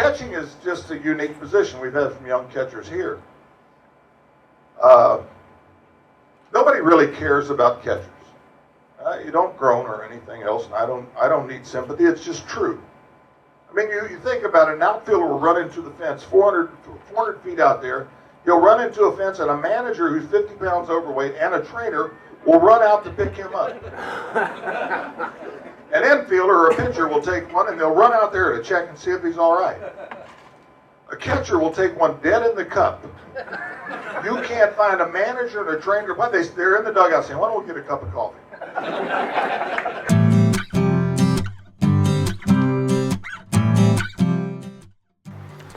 catching is just a unique position. We've had some young catchers here. Nobody really cares about catchers. You don't groan or anything else, and I don't need sympathy. It's just true. I mean, you think about it, an outfielder will run into the fence 400 feet out there. He'll run into a fence, and a manager who's 50 pounds overweight and a trainer will run out to pick him up. An infielder or a pitcher will take one, and they'll run out there to check and see if he's all right. A catcher will take one dead in the cup. You can't find a manager and a trainer, but they're in the dugout saying, why don't we get a cup of coffee?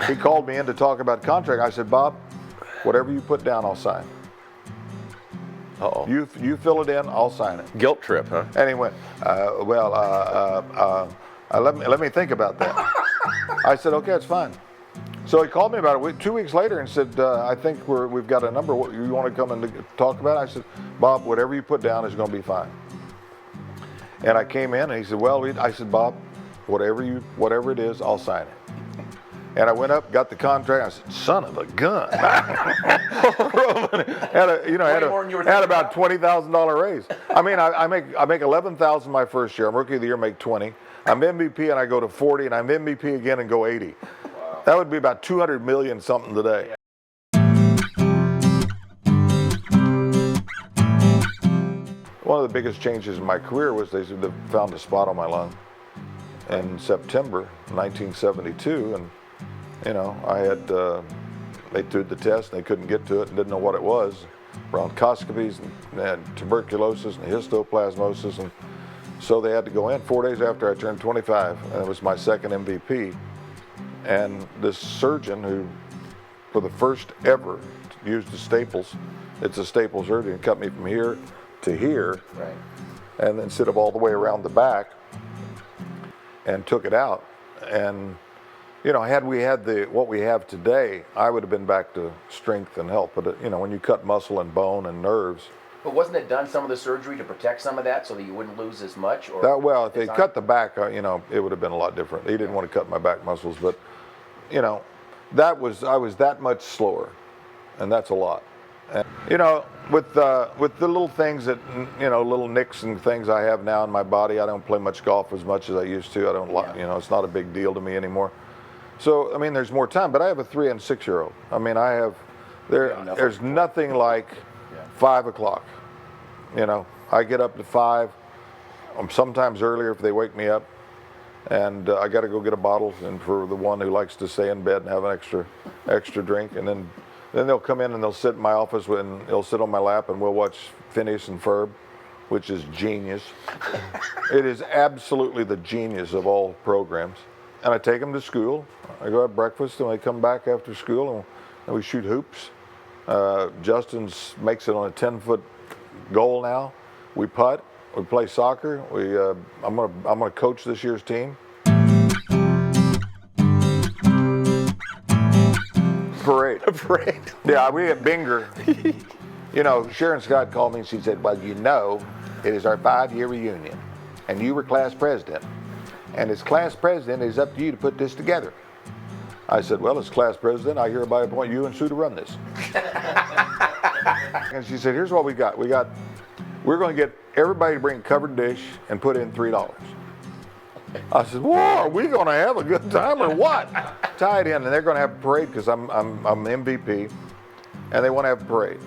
He called me in to talk about contract. I said, Bob, whatever you put down, I'll sign. Uh-oh. You fill it in, I'll sign it. Guilt trip, huh? And he went, let me think about that. I said, okay, it's fine. So he called me about a week, 2 weeks later and said, I think we've got a number. You want to come and talk about it? I said, Bob, whatever you put down is going to be fine. And I came in and he said, well, I said, Bob, whatever it is, I'll sign it. And I went up, got the contract. I said, "Son of a gun!" had about $20,000 raise. I mean, I make $11,000 my first year. I'm rookie of the year, make 20. I'm MVP and I go to 40, and I'm MVP again and go 80. Wow. That would be about 200 million something today. One of the biggest changes in my career was they found a spot on my lung in September 1972, and I had, they did the test and they couldn't get to it and didn't know what it was. Bronchoscopies and had tuberculosis and histoplasmosis, and so they had to go in 4 days after I turned 25, and it was my second MVP. And this surgeon who, for the first ever, used the staples, it's a staple surgery, and cut me from here to here, right, and instead of all the way around the back, and took it out. And had we had what we have today, I would have been back to strength and health. But when you cut muscle and bone and nerves. But wasn't it done, some of the surgery, to protect some of that so that you wouldn't lose as much? Or well, if they cut the back, it would have been a lot different. He didn't want to cut my back muscles, but I was that much slower, and that's a lot. And, with the little things that little nicks and things I have now in my body, I don't play much golf as much as I used to. I don't, it's not a big deal to me anymore. So, I mean, there's more time, but I have a 3- and 6-year-old. I mean, there's nothing like 5 o'clock. I get up at 5, sometimes earlier if they wake me up, and I got to go get a bottle, and for the one who likes to stay in bed and have an extra drink, and then they'll come in and they'll sit in my office and they'll sit on my lap and we'll watch Phineas and Ferb, which is genius. It is absolutely the genius of all programs. And I take them to school. I go have breakfast, and they come back after school, and we shoot hoops. Justin makes it on a 10-foot goal now. We putt. We play soccer. I'm gonna coach this year's team. Parade. Parade. Yeah, we had Binger. Sharon Scott called me and she said, "Well, it is our 5-year reunion, and you were class president. And as class president, it's up to you to put this together." I said, "Well, as class president, I hereby appoint you and Sue to run this." And she said, "Here's what we got. We're going to get everybody to bring a covered dish and put in $3. I said, "Whoa, are we going to have a good time or what?" Tie it in, and they're going to have a parade because I'm MVP, and they want to have a parade.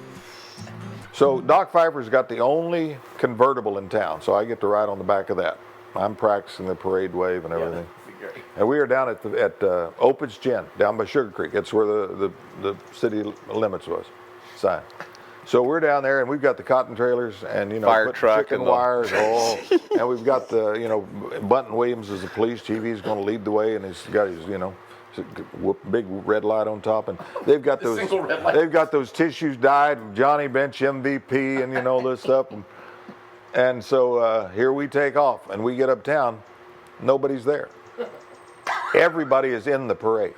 So Doc Pfeiffer's got the only convertible in town, so I get to ride on the back of that. I'm practicing the parade wave and everything. And we are down at Opitz Gin, down by Sugar Creek. It's where the city limits was, sign. So we're down there, and we've got the cotton trailers and fire truck chicken and wires, and we've got the Bunton Williams as the police chief. He's going to lead the way, and he's got his big red light on top, and they've got those tissues dyed, Johnny Bench MVP, and all this stuff. And so here we take off, and we get uptown. Nobody's there. Everybody is in the parade.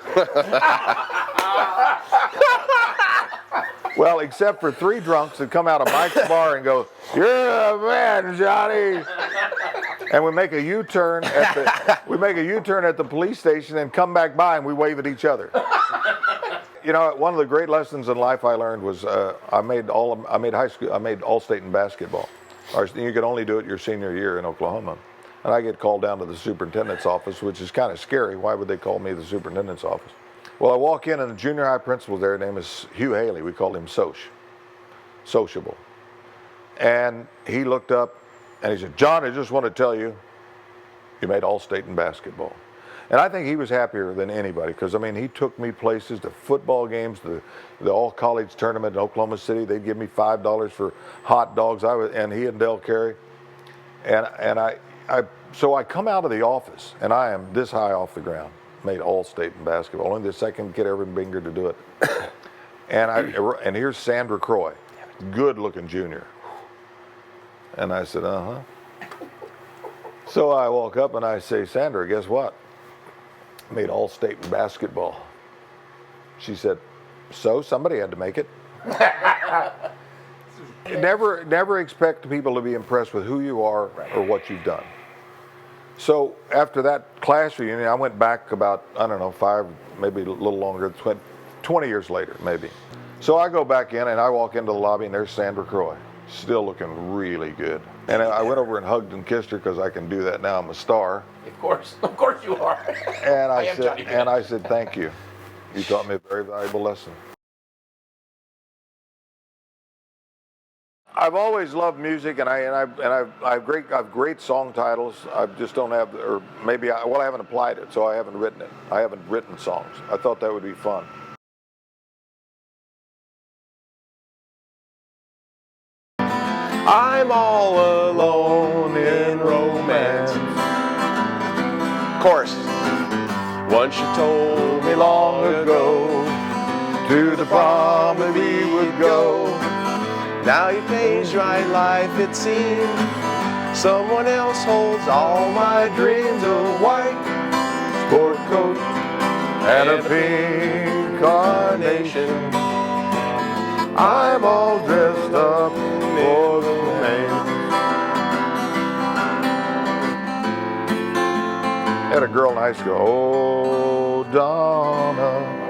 Well, except for 3 drunks that come out of Mike's bar and go, "You're the man, Johnny." And we make a U-turn at the police station and come back by and we wave at each other. You know, one of the great lessons in life I learned was I made All-State in basketball. You could only do it your senior year in Oklahoma. And I get called down to the superintendent's office, which is kind of scary. Why would they call me the superintendent's office? Well, I walk in and the junior high principal there, his name is Hugh Haley. We called him Sociable. And he looked up and he said, "John, I just want to tell you, you made All-State in basketball." And I think he was happier than anybody because, I mean, he took me places to football games, the all-college tournament in Oklahoma City. They'd give me $5 for hot dogs. And he and Del Carey. So I come out of the office, and I am this high off the ground, made All-State in basketball. Only the second kid ever in Binger to do it. And here's Sandra Croy, good-looking junior. And I said, uh-huh. So I walk up and I say, "Sandra, guess what? Made All-State in basketball." She said, "So somebody had to make it." Never expect people to be impressed with who you are or what you've done. So after that class reunion, I went back about, I don't know, 5, maybe a little longer, 20 years later, maybe. So I go back in and I walk into the lobby and there's Sandra Croy, still looking really good. And I went over and hugged and kissed her because I can do that now. I'm a star. Of course you are. And I said, "Thank you. You taught me a very valuable lesson." I've always loved music, and I have great song titles. I just don't have, or maybe I haven't applied it, so I haven't written it. I haven't written songs. I thought that would be fun. I'm all alone in romance. Chorus. Once you told me long ago To the prom we would go. now you page right life it seems. Someone else holds all my dreams. A white Sport coat and a pink carnation. I'm all dressed up for the romance. Had a girl in high school, "Oh, Donna,